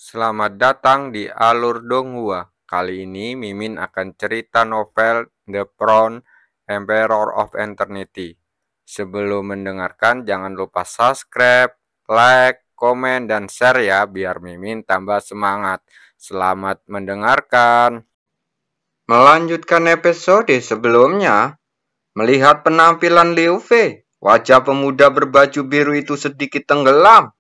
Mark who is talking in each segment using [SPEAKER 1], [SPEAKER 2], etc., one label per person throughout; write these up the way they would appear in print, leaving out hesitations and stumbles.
[SPEAKER 1] Selamat datang di Alur Donghua. Kali ini Mimin akan cerita novel The Crown, Emperor of Eternity. Sebelum mendengarkan, jangan lupa subscribe, like, komen, dan share ya, biar Mimin tambah semangat. Selamat mendengarkan. Melanjutkan episode sebelumnya, melihat penampilan Liu Fei, wajah pemuda berbaju biru itu sedikit tenggelam.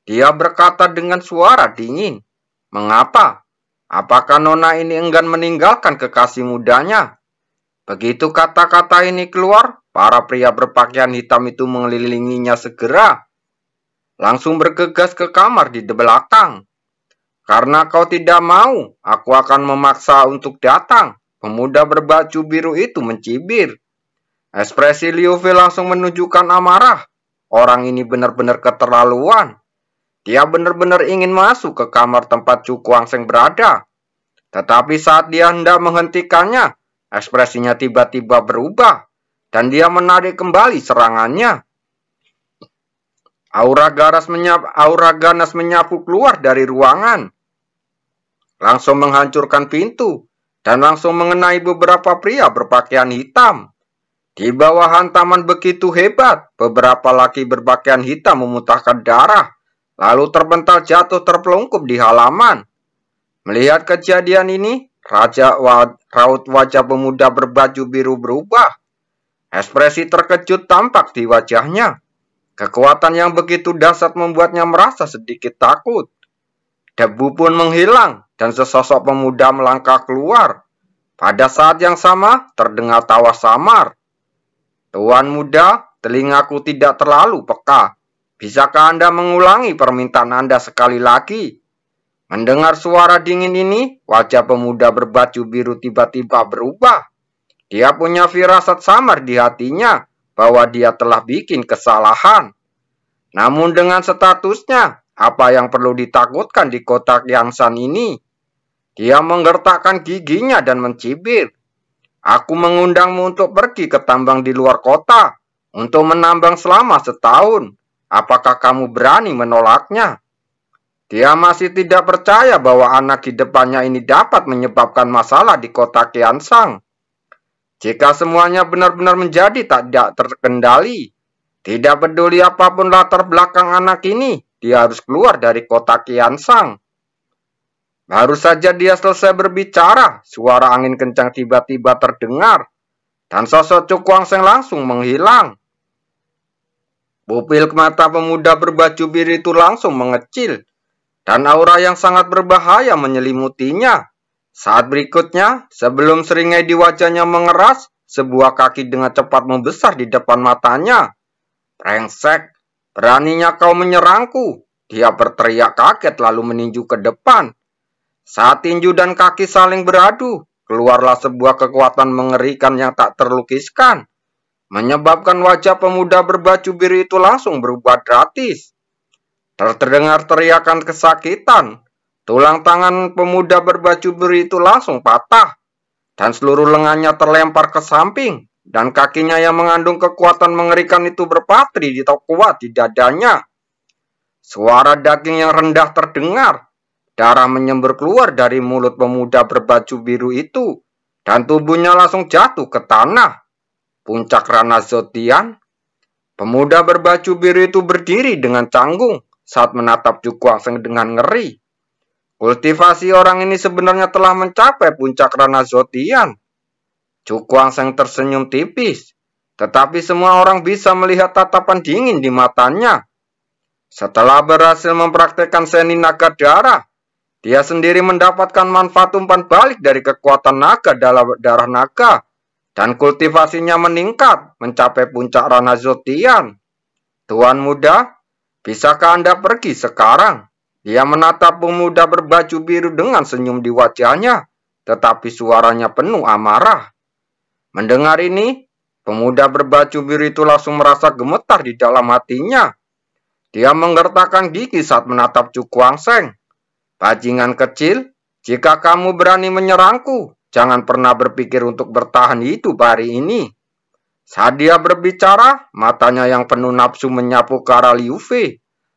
[SPEAKER 1] Dia berkata dengan suara dingin, "Mengapa? Apakah Nona ini enggan meninggalkan kekasih mudanya?" Begitu kata-kata ini keluar, para pria berpakaian hitam itu mengelilinginya segera. Langsung bergegas ke kamar di belakang. "Karena kau tidak mau, aku akan memaksa untuk datang." Pemuda berbaju biru itu mencibir. Ekspresi Liu Fei langsung menunjukkan amarah. Orang ini benar-benar keterlaluan. Dia benar-benar ingin masuk ke kamar tempat Chu Guangsheng berada. Tetapi saat dia hendak menghentikannya, ekspresinya tiba-tiba berubah, dan dia menarik kembali serangannya. Aura ganas menyapu keluar dari ruangan. Langsung menghancurkan pintu, dan langsung mengenai beberapa pria berpakaian hitam. Di bawah hantaman begitu hebat, beberapa laki berpakaian hitam memuntahkan darah, lalu terbental jatuh terpelungkup di halaman. Melihat kejadian ini, raut wajah pemuda berbaju biru berubah. Ekspresi terkejut tampak di wajahnya. Kekuatan yang begitu dahsyat membuatnya merasa sedikit takut. Debu pun menghilang, dan sesosok pemuda melangkah keluar. Pada saat yang sama, terdengar tawa samar. "Tuan muda, telingaku tidak terlalu peka. Bisakah Anda mengulangi permintaan Anda sekali lagi?" Mendengar suara dingin ini, wajah pemuda berbaju biru tiba-tiba berubah. Dia punya firasat samar di hatinya bahwa dia telah bikin kesalahan. Namun dengan statusnya, apa yang perlu ditakutkan di kota Qiangshan ini? Dia menggertakkan giginya dan mencibir. "Aku mengundangmu untuk pergi ke tambang di luar kota, untuk menambang selama setahun. Apakah kamu berani menolaknya?" Dia masih tidak percaya bahwa anak di depannya ini dapat menyebabkan masalah di kota Qianshan. Jika semuanya benar-benar menjadi tidak terkendali, tidak peduli apapun latar belakang anak ini, dia harus keluar dari kota Qianshan. Baru saja dia selesai berbicara, suara angin kencang tiba-tiba terdengar, dan sosok Chu Guangsheng langsung menghilang. Pupil mata pemuda berbaju biru itu langsung mengecil, dan aura yang sangat berbahaya menyelimutinya. Saat berikutnya, sebelum seringai di wajahnya mengeras, sebuah kaki dengan cepat membesar di depan matanya. "Brengsek, beraninya kau menyerangku!" Dia berteriak kaget lalu meninju ke depan. Saat tinju dan kaki saling beradu, keluarlah sebuah kekuatan mengerikan yang tak terlukiskan, menyebabkan wajah pemuda berbaju biru itu langsung berubah drastis. Terdengar teriakan kesakitan. Tulang tangan pemuda berbaju biru itu langsung patah, dan seluruh lengannya terlempar ke samping, dan kakinya yang mengandung kekuatan mengerikan itu berpatri di kuat di dadanya. Suara daging yang rendah terdengar. Darah menyembur keluar dari mulut pemuda berbaju biru itu, dan tubuhnya langsung jatuh ke tanah. Puncak Rana Zotian. Pemuda berbaju biru itu berdiri dengan canggung saat menatap Chu Guangsheng dengan ngeri. Kultivasi orang ini sebenarnya telah mencapai puncak Rana Zotian. Chu Guangsheng tersenyum tipis, tetapi semua orang bisa melihat tatapan dingin di matanya. Setelah berhasil mempraktekkan seni naga darah, dia sendiri mendapatkan manfaat umpan balik dari kekuatan naga dalam darah naga, dan kultivasinya meningkat mencapai puncak Rana Zotian. "Tuan muda, bisakah Anda pergi sekarang?" Dia menatap pemuda berbaju biru dengan senyum di wajahnya, tetapi suaranya penuh amarah. Mendengar ini, pemuda berbaju biru itu langsung merasa gemetar di dalam hatinya. Dia menggertakkan gigi saat menatap Chu Guangsheng. "Bajingan kecil, jika kamu berani menyerangku, jangan pernah berpikir untuk bertahan hidup hari ini." Saat dia berbicara, matanya yang penuh nafsu menyapu ke arah Liu Fei,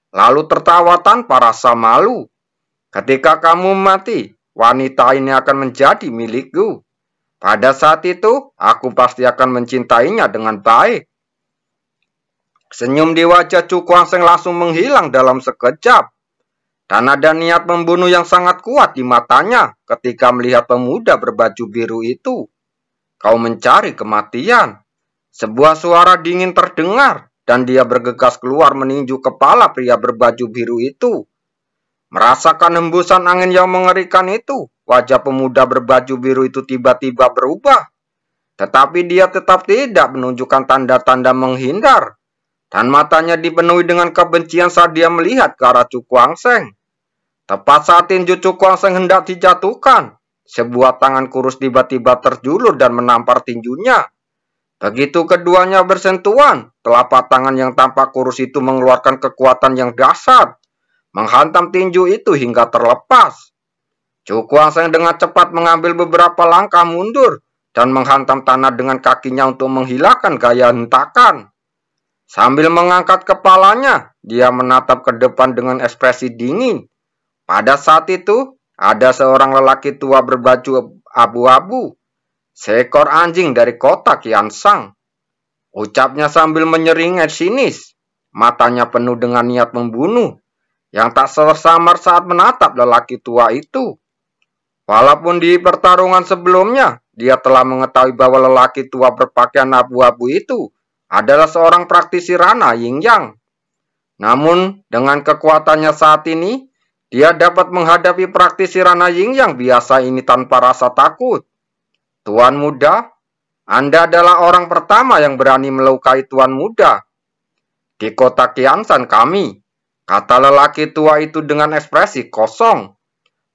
[SPEAKER 1] lalu tertawa tanpa rasa malu. Ketika kamu mati, wanita ini akan menjadi milikku. Pada saat itu, aku pasti akan mencintainya dengan baik. Senyum di wajah Chu Guangsheng langsung menghilang dalam sekejap. Dan ada niat membunuh yang sangat kuat di matanya ketika melihat pemuda berbaju biru itu. Kau mencari kematian. Sebuah suara dingin terdengar dan dia bergegas keluar meninju kepala pria berbaju biru itu. Merasakan hembusan angin yang mengerikan itu, wajah pemuda berbaju biru itu tiba-tiba berubah. Tetapi dia tetap tidak menunjukkan tanda-tanda menghindar. Dan matanya dipenuhi dengan kebencian saat dia melihat ke arah Chu Guangsheng. Tepat saat tinju Chu Guangsheng hendak dijatuhkan, sebuah tangan kurus tiba-tiba terjulur dan menampar tinjunya. Begitu keduanya bersentuhan, telapak tangan yang tampak kurus itu mengeluarkan kekuatan yang dahsyat, menghantam tinju itu hingga terlepas. Chu Guangsheng dengan cepat mengambil beberapa langkah mundur dan menghantam tanah dengan kakinya untuk menghilangkan gaya hentakan. Sambil mengangkat kepalanya, dia menatap ke depan dengan ekspresi dingin. Pada saat itu, ada seorang lelaki tua berbaju abu-abu, seekor anjing dari kota Qianshan. Ucapnya sambil menyeringai sinis, matanya penuh dengan niat membunuh, yang tak samar saat menatap lelaki tua itu. Walaupun di pertarungan sebelumnya, dia telah mengetahui bahwa lelaki tua berpakaian abu-abu itu adalah seorang praktisi Rana Yin Yang. Namun, dengan kekuatannya saat ini, dia dapat menghadapi praktisi Rana Yin Yang biasa ini tanpa rasa takut. Tuan muda, Anda adalah orang pertama yang berani melukai tuan muda. Di kota Qianshan kami, kata lelaki tua itu dengan ekspresi kosong.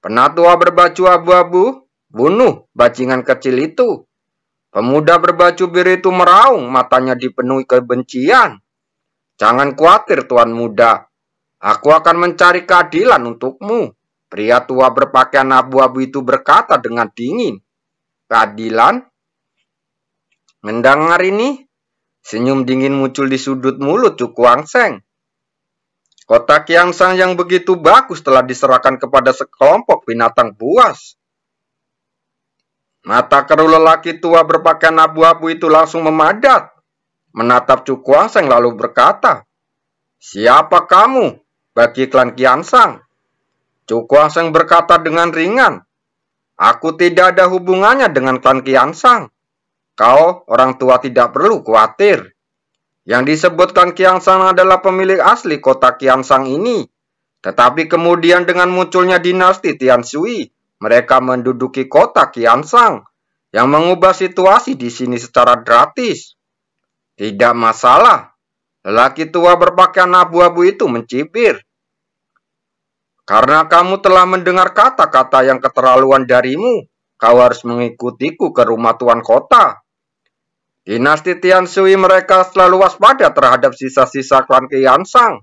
[SPEAKER 1] Penatua berbaju abu-abu, bunuh bajingan kecil itu. Pemuda berbaju biru itu meraung, matanya dipenuhi kebencian. Jangan khawatir tuan muda, aku akan mencari keadilan untukmu. Pria tua berpakaian abu-abu itu berkata dengan dingin. Keadilan? Mendengar ini, senyum dingin muncul di sudut mulut Chu Guangsheng. Kota Qianshan yang begitu bagus telah diserahkan kepada sekelompok binatang buas. Mata keruh lelaki tua berpakaian abu-abu itu langsung memadat. Menatap Chu Guangsheng lalu berkata, siapa kamu bagi klan Qianshan? Chu Guangsheng berkata dengan ringan, aku tidak ada hubungannya dengan klan Qianshan. Kau orang tua tidak perlu khawatir. Yang disebutkan Qianshan adalah pemilik asli kota Qianshan ini. Tetapi kemudian dengan munculnya dinasti Tianshui, mereka menduduki kota Qianshan yang mengubah situasi di sini secara drastis. Tidak masalah. Lelaki tua berpakaian abu-abu itu mencibir. Karena kamu telah mendengar kata-kata yang keterlaluan darimu, kau harus mengikutiku ke rumah tuan kota. Dinasti Tianshui mereka selalu waspada terhadap sisa-sisa klan Qianshan.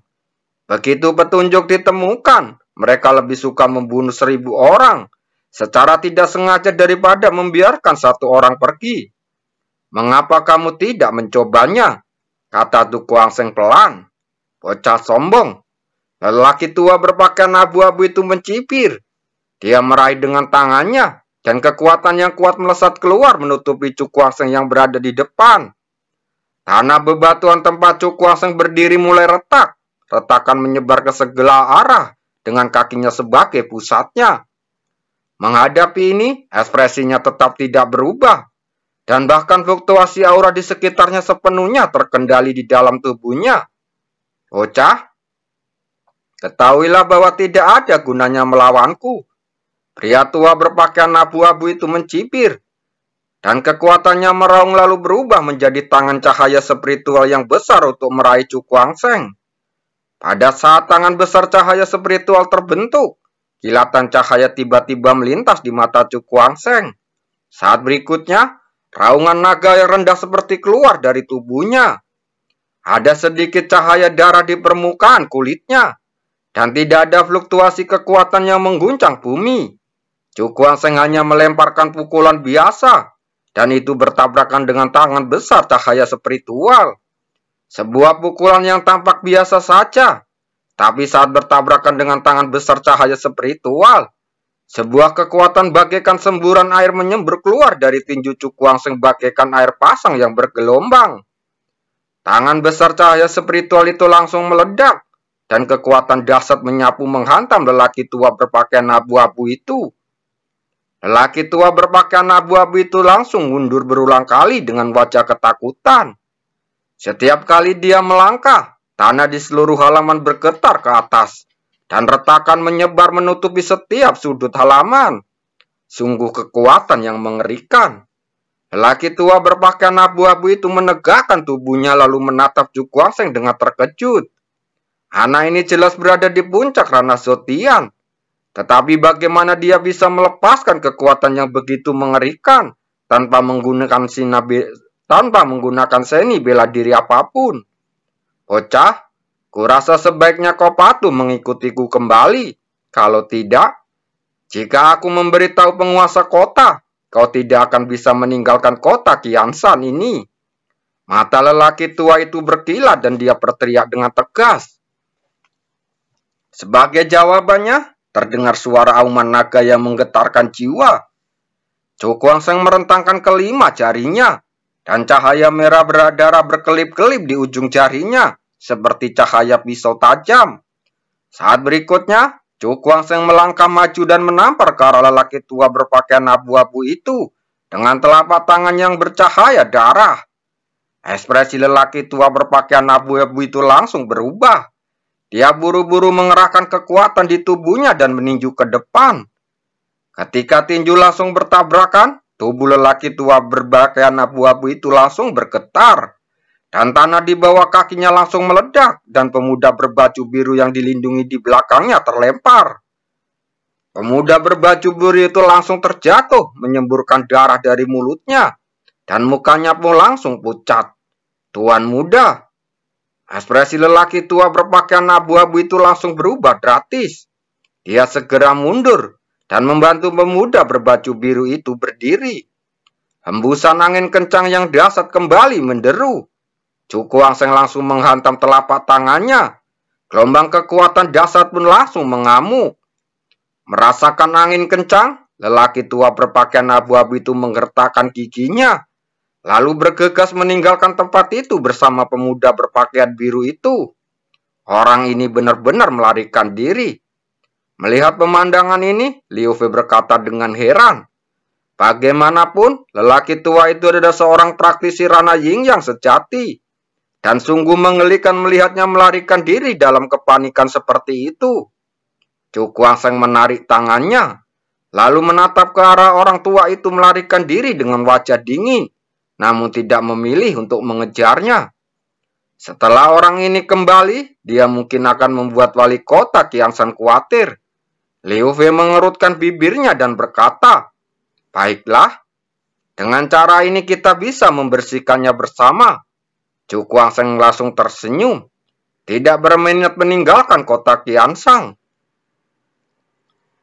[SPEAKER 1] Begitu petunjuk ditemukan, mereka lebih suka membunuh 1000 orang secara tidak sengaja daripada membiarkan 1 orang pergi. Mengapa kamu tidak mencobanya? Kata Chu Guangsheng pelan. Bocah sombong. Lelaki tua berpakaian abu-abu itu mencibir. Dia meraih dengan tangannya, dan kekuatan yang kuat melesat keluar menutupi Chu Guangsheng yang berada di depan. Tanah bebatuan tempat Chu Guangsheng berdiri mulai retak. Retakan menyebar ke segala arah dengan kakinya sebagai pusatnya. Menghadapi ini, ekspresinya tetap tidak berubah. Dan bahkan fluktuasi aura di sekitarnya sepenuhnya terkendali di dalam tubuhnya. Bocah, ketahuilah bahwa tidak ada gunanya melawanku. Pria tua berpakaian abu-abu itu mencibir. Dan kekuatannya meraung lalu berubah menjadi tangan cahaya spiritual yang besar untuk meraih Chu Guangsheng. Pada saat tangan besar cahaya spiritual terbentuk, kilatan cahaya tiba-tiba melintas di mata Chu Guangsheng. Saat berikutnya, raungan naga yang rendah seperti keluar dari tubuhnya. Ada sedikit cahaya darah di permukaan kulitnya, dan tidak ada fluktuasi kekuatan yang mengguncang bumi. Chu Guangsheng hanya melemparkan pukulan biasa, dan itu bertabrakan dengan tangan besar cahaya spiritual. Sebuah pukulan yang tampak biasa saja, Tapi saat bertabrakan dengan tangan besar cahaya spiritual, sebuah kekuatan bagaikan semburan air menyembur keluar dari tinju Cukuangseng bagaikan air pasang yang bergelombang. Tangan besar cahaya spiritual itu langsung meledak, dan kekuatan dahsyat menyapu menghantam lelaki tua berpakaian abu-abu itu. Lelaki tua berpakaian abu-abu itu langsung mundur berulang kali dengan wajah ketakutan. Setiap kali dia melangkah, tanah di seluruh halaman bergetar ke atas, dan retakan menyebar menutupi setiap sudut halaman. Sungguh kekuatan yang mengerikan. Lelaki tua berpakaian abu-abu itu menegakkan tubuhnya lalu menatap Cukuangseng dengan terkejut. Anak ini jelas berada di puncak Ranah Zotian. Tetapi bagaimana dia bisa melepaskan kekuatan yang begitu mengerikan tanpa menggunakan seni bela diri apapun? Bocah, kurasa sebaiknya kau patuh mengikutiku kembali. Kalau tidak, jika aku memberitahu penguasa kota, kau tidak akan bisa meninggalkan kota Qianshan ini. Mata lelaki tua itu berkilat dan dia berteriak dengan tegas. Sebagai jawabannya, terdengar suara auman naga yang menggetarkan jiwa. Cukuangseng merentangkan kelima jarinya, dan cahaya merah berdarah berkelip-kelip di ujung jarinya, seperti cahaya pisau tajam. Saat berikutnya, Cukuangseng melangkah maju dan menampar ke arah lelaki tua berpakaian abu-abu itu, dengan telapak tangan yang bercahaya darah. Ekspresi lelaki tua berpakaian abu-abu itu langsung berubah. Dia buru-buru mengerahkan kekuatan di tubuhnya dan meninju ke depan. Ketika tinju langsung bertabrakan, tubuh lelaki tua berpakaian abu-abu itu langsung bergetar. Dan tanah di bawah kakinya langsung meledak dan pemuda berbaju biru yang dilindungi di belakangnya terlempar. Pemuda berbaju biru itu langsung terjatuh, menyemburkan darah dari mulutnya. Dan mukanya pun langsung pucat. Tuan muda. Ekspresi lelaki tua berpakaian abu-abu itu langsung berubah drastis. Dia segera mundur dan membantu pemuda berbaju biru itu berdiri. Hembusan angin kencang yang dahsyat kembali menderu. Cukuangseng langsung menghantam telapak tangannya. Gelombang kekuatan dahsyat pun langsung mengamuk. Merasakan angin kencang, lelaki tua berpakaian abu-abu itu menggertakkan giginya. Lalu bergegas meninggalkan tempat itu bersama pemuda berpakaian biru itu. Orang ini benar-benar melarikan diri. Melihat pemandangan ini, Liu Fei berkata dengan heran. Bagaimanapun, lelaki tua itu adalah seorang praktisi Ranah Yin yang sejati. Dan sungguh mengelikan melihatnya melarikan diri dalam kepanikan seperti itu. Cukuangseng menarik tangannya, lalu menatap ke arah orang tua itu melarikan diri dengan wajah dingin. Namun tidak memilih untuk mengejarnya. Setelah orang ini kembali, dia mungkin akan membuat wali kota Qianshan khawatir. Liu Fei mengerutkan bibirnya dan berkata, baiklah, dengan cara ini kita bisa membersihkannya bersama. Cukuangseng langsung tersenyum, tidak berminat meninggalkan kota Qianshan.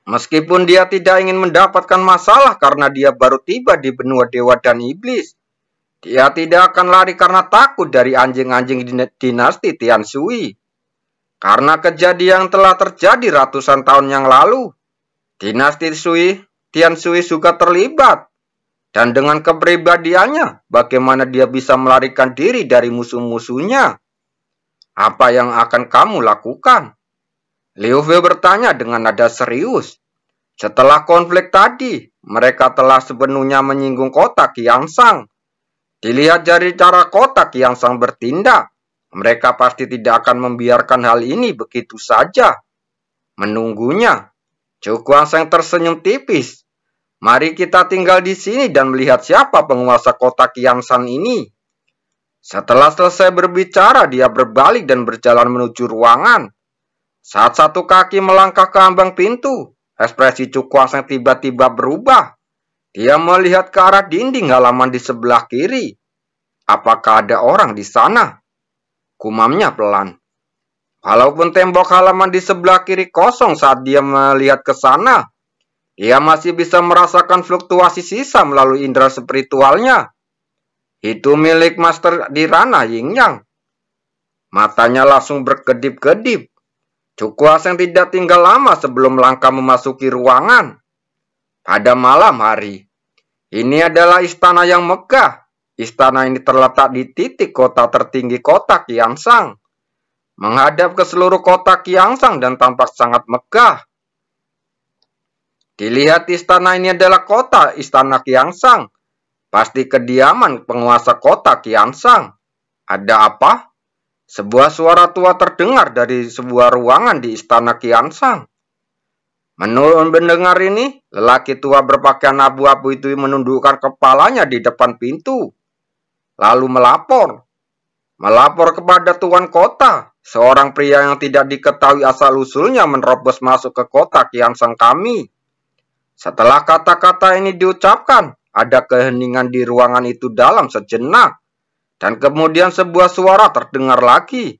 [SPEAKER 1] Meskipun dia tidak ingin mendapatkan masalah karena dia baru tiba di benua dewa dan iblis, dia tidak akan lari karena takut dari anjing-anjing dinasti Tian Shui. Karena kejadian yang telah terjadi ratusan tahun yang lalu, dinasti Tian Shui juga terlibat. Dan dengan kepribadiannya, bagaimana dia bisa melarikan diri dari musuh-musuhnya? Apa yang akan kamu lakukan? Liu Fei bertanya dengan nada serius. Setelah konflik tadi, mereka telah sepenuhnya menyinggung kota Qianshan. Dilihat dari cara kota Qianshan bertindak, mereka pasti tidak akan membiarkan hal ini begitu saja. Menunggunya, Cukuangseng tersenyum tipis. Mari kita tinggal di sini dan melihat siapa penguasa kota Qianshan ini. Setelah selesai berbicara, dia berbalik dan berjalan menuju ruangan. Saat satu kaki melangkah ke ambang pintu, ekspresi Cukuangseng tiba-tiba berubah. Dia melihat ke arah dinding halaman di sebelah kiri. Apakah ada orang di sana? Gumamnya pelan. Walaupun tembok halaman di sebelah kiri kosong saat dia melihat ke sana, dia masih bisa merasakan fluktuasi sisa melalui indera spiritualnya. Itu milik master di Ranah Yin Yang. Matanya langsung berkedip-kedip. Cukuaseng tidak tinggal lama sebelum melangkah memasuki ruangan. Pada malam hari, ini adalah istana yang megah. Istana ini terletak di titik kota tertinggi kota Qianshan, menghadap ke seluruh kota Qianshan dan tampak sangat megah. Dilihat istana ini adalah kota istana Qianshan, pasti kediaman penguasa kota Qianshan. Ada apa? Sebuah suara tua terdengar dari sebuah ruangan di istana Qianshan. Menurut mendengar ini, lelaki tua berpakaian abu-abu itu menundukkan kepalanya di depan pintu, lalu melapor kepada tuan kota. Seorang pria yang tidak diketahui asal-usulnya menerobos masuk ke kota Qianshan kami. Setelah kata-kata ini diucapkan, ada keheningan di ruangan itu dalam sejenak, dan kemudian sebuah suara terdengar lagi.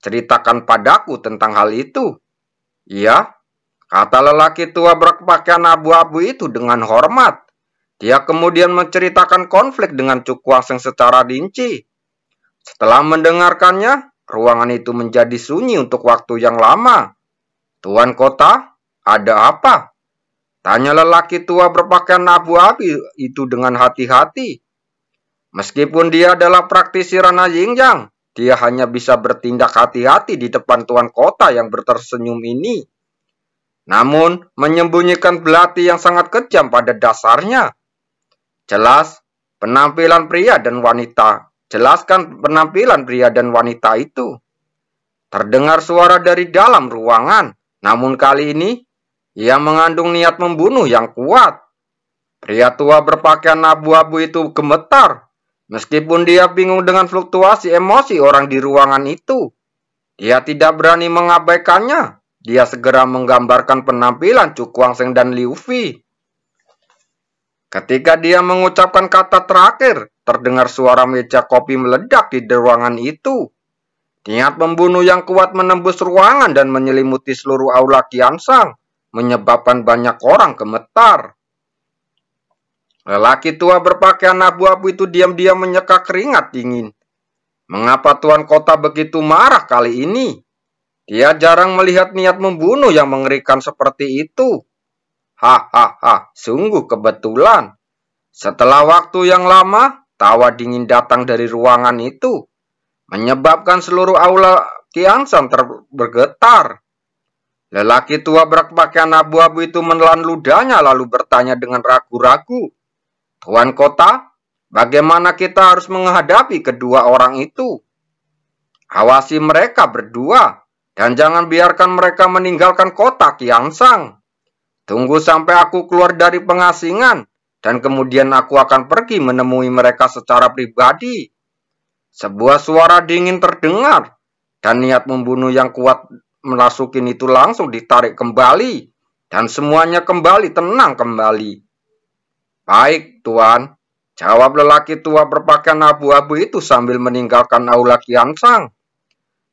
[SPEAKER 1] Ceritakan padaku tentang hal itu. Iya, kata lelaki tua berpakaian abu-abu itu dengan hormat. Dia kemudian menceritakan konflik dengan Cukuaseng secara rinci. Setelah mendengarkannya, ruangan itu menjadi sunyi untuk waktu yang lama. Tuan kota, ada apa? Tanya lelaki tua berpakaian abu-abu itu dengan hati-hati. Meskipun dia adalah praktisi Rana Yingyang, dia hanya bisa bertindak hati-hati di depan tuan kota yang bertersenyum ini. Namun, menyembunyikan belati yang sangat kejam pada dasarnya. Jelaskan penampilan pria dan wanita itu. Terdengar suara dari dalam ruangan, namun kali ini ia mengandung niat membunuh yang kuat. Pria tua berpakaian abu-abu itu gemetar. Meskipun dia bingung dengan fluktuasi emosi orang di ruangan itu, dia tidak berani mengabaikannya. Dia segera menggambarkan penampilan Cukuaseng dan Liu Fi. Ketika dia mengucapkan kata terakhir, terdengar suara meja kopi meledak di ruangan itu. Niat membunuh yang kuat menembus ruangan dan menyelimuti seluruh aula Qianshan, menyebabkan banyak orang gemetar. Lelaki tua berpakaian abu-abu itu diam-diam menyeka keringat dingin. Mengapa tuan kota begitu marah kali ini? Dia jarang melihat niat membunuh yang mengerikan seperti itu. Hahaha, sungguh kebetulan. Setelah waktu yang lama, tawa dingin datang dari ruangan itu, menyebabkan seluruh aula Qianshan bergetar. Lelaki tua berpakaian abu-abu itu menelan ludahnya lalu bertanya dengan ragu-ragu. Tuan kota, bagaimana kita harus menghadapi kedua orang itu? Awasi mereka berdua, dan jangan biarkan mereka meninggalkan kota Qianshan. Tunggu sampai aku keluar dari pengasingan, dan kemudian aku akan pergi menemui mereka secara pribadi. Sebuah suara dingin terdengar, dan niat membunuh yang kuat Melasukin itu langsung ditarik kembali, dan semuanya kembali tenang kembali. Baik, Tuan, jawab lelaki tua berpakaian abu-abu itu sambil meninggalkan aula Qianshan.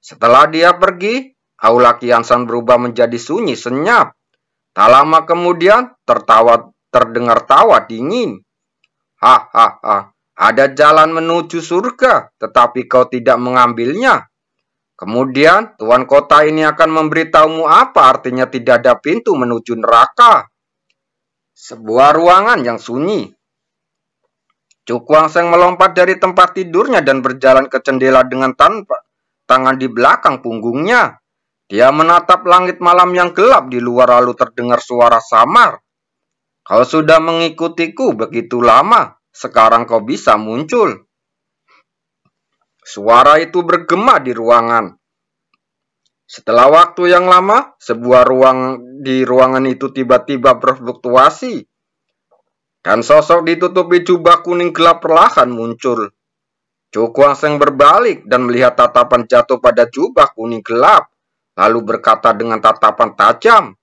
[SPEAKER 1] Setelah dia pergi, aula Qianshan berubah menjadi sunyi senyap. Tak lama kemudian, terdengar tawa dingin. Hahaha, ada jalan menuju surga, tetapi kau tidak mengambilnya. Kemudian, tuan kota ini akan memberitahumu apa artinya tidak ada pintu menuju neraka. Sebuah ruangan yang sunyi. Cukuaseng melompat dari tempat tidurnya dan berjalan ke jendela dengan tangan di belakang punggungnya. Dia menatap langit malam yang gelap di luar lalu terdengar suara samar. Kau sudah mengikutiku begitu lama, sekarang kau bisa muncul. Suara itu bergema di ruangan. Setelah waktu yang lama, sebuah ruangan itu tiba-tiba berfluktuasi. Dan sosok ditutupi jubah kuning gelap perlahan muncul. Cukuaseng berbalik dan melihat tatapan jatuh pada jubah kuning gelap, lalu berkata dengan tatapan tajam,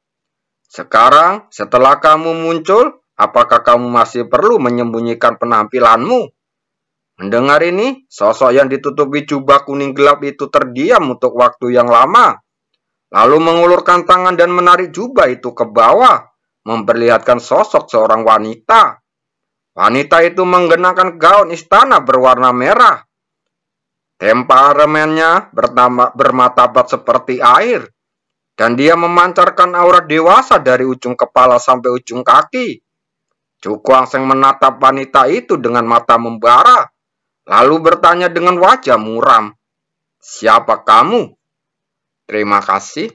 [SPEAKER 1] sekarang, setelah kamu muncul, apakah kamu masih perlu menyembunyikan penampilanmu? Mendengar ini, sosok yang ditutupi jubah kuning gelap itu terdiam untuk waktu yang lama, lalu mengulurkan tangan dan menarik jubah itu ke bawah, memperlihatkan sosok seorang wanita. Wanita itu mengenakan gaun istana berwarna merah. Temperamennya bermartabat seperti air. dan dia memancarkan aura dewasa dari ujung kepala sampai ujung kaki. Cuku Angseng menatap wanita itu dengan mata membara, lalu bertanya dengan wajah muram, "Siapa kamu?" "Terima kasih,"